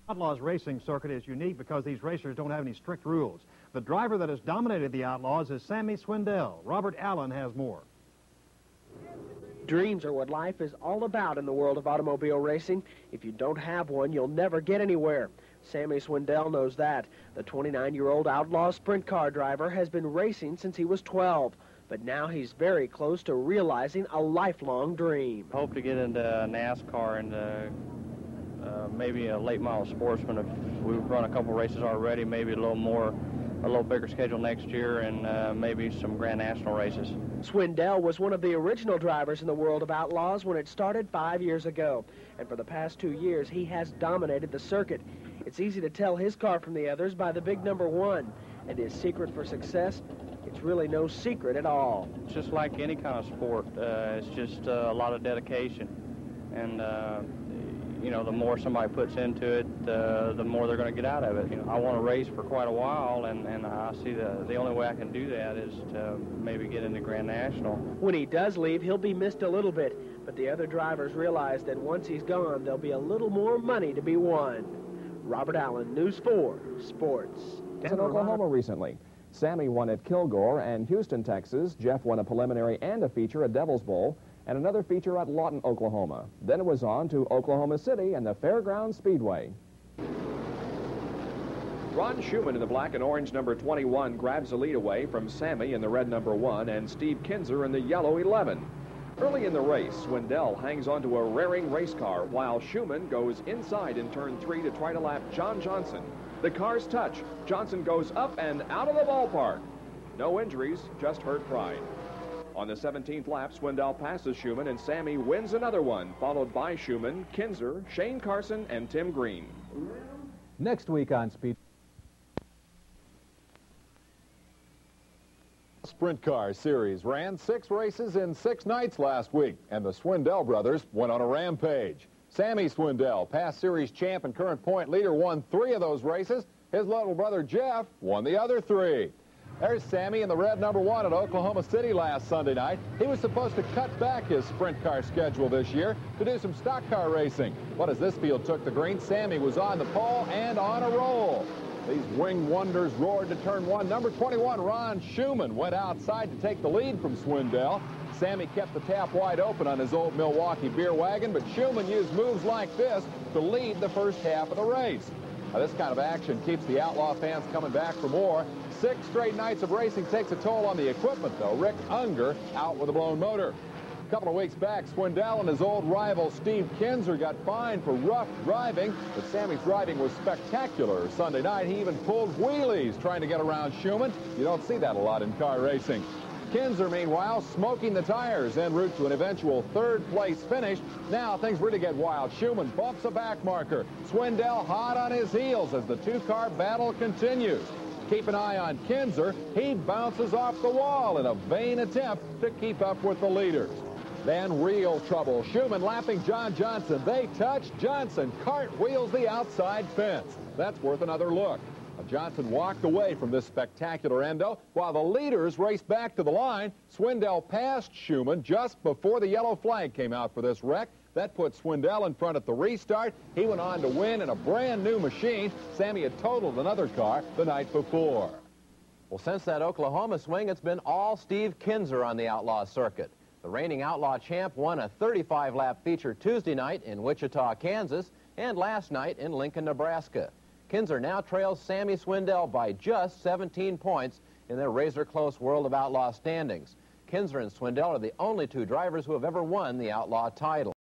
Outlaws racing circuit is unique because these racers don't have any strict rules. The driver that has dominated the Outlaws is Sammy Swindell. Robert Allen has more. Dreams are what life is all about in the world of automobile racing. If you don't have one, you'll never get anywhere. Sammy Swindell knows that. The 29-year-old outlaw sprint car driver has been racing since he was 12, but now he's very close to realizing a lifelong dream. I hope to get into NASCAR and maybe a late model sportsman. If we've run a couple races already, maybe a little bigger schedule next year, and maybe some Grand National races. Swindell was one of the original drivers in the world of outlaws when it started 5 years ago, and for the past 2 years he has dominated the circuit. It's easy to tell his car from the others by the big number 1, and his secret for success, it's really no secret at all. It's just like any kind of sport. It's just a lot of dedication, and you know, the more somebody puts into it, the more they're going to get out of it. You know, I want to race for quite a while, and I see the only way I can do that is to maybe get into Grand National. When he does leave, he'll be missed a little bit, but the other drivers realize that once he's gone, there'll be a little more money to be won. Robert Allen, News 4 Sports. In Oklahoma recently, Sammy won at Kilgore, and Houston, Texas, Jeff won a preliminary and a feature at Devil's Bowl, and another feature at Lawton, Oklahoma. Then it was on to Oklahoma City and the Fairgrounds Speedway. Ron Schumann in the black and orange number 21 grabs the lead away from Sammy in the red number 1 and Steve Kinzer in the yellow 11. Early in the race, Swindell hangs onto a raring race car while Schumann goes inside in turn 3 to try to lap John Johnson. The cars touch. Johnson goes up and out of the ballpark. No injuries, just hurt pride. On the 17th lap, Swindell passes Schumann, and Sammy wins another one, followed by Schumann, Kinzer, Shane Carson, and Tim Green. Next week on Speed. Sprint Car Series ran 6 races in 6 nights last week, and the Swindell brothers went on a rampage. Sammy Swindell, past series champ and current point leader, won 3 of those races. His little brother Jeff won the other 3. There's Sammy in the red number 1 at Oklahoma City last Sunday night. He was supposed to cut back his sprint car schedule this year to do some stock car racing. But as this field took the green, Sammy was on the pole and on a roll. These winged wonders roared to turn 1. Number 21, Ron Schumann, went outside to take the lead from Swindell. Sammy kept the tap wide open on his old Milwaukee beer wagon, but Schumann used moves like this to lead the first half of the race. Now, this kind of action keeps the Outlaw fans coming back for more. 6 straight nights of racing takes a toll on the equipment, though. Rick Unger out with a blown motor. A couple of weeks back, Swindell and his old rival Steve Kinzer got fined for rough driving, but Sammy's driving was spectacular. Sunday night, he even pulled wheelies trying to get around Schumann. You don't see that a lot in car racing. Kinzer, meanwhile, smoking the tires en route to an eventual 3rd-place finish. Now things really get wild. Schumann bumps a back marker. Swindell hot on his heels as the 2-car battle continues. Keep an eye on Kinzer. He bounces off the wall in a vain attempt to keep up with the leaders. Then real trouble. Schumann lapping John Johnson. They touch. Johnson cartwheels the outside fence. That's worth another look. Johnson walked away from this spectacular endo while the leaders raced back to the line. Swindell passed Schumann just before the yellow flag came out for this wreck. That put Swindell in front at the restart. He went on to win in a brand new machine. Sammy had totaled another car the night before. Well, since that Oklahoma swing, it's been all Steve Kinzer on the Outlaw circuit. The reigning Outlaw champ won a 35-lap feature Tuesday night in Wichita, Kansas, and last night in Lincoln, Nebraska. Kinzer now trails Sammy Swindell by just 17 points in their razor-close World of Outlaw standings. Kinzer and Swindell are the only 2 drivers who have ever won the Outlaw title.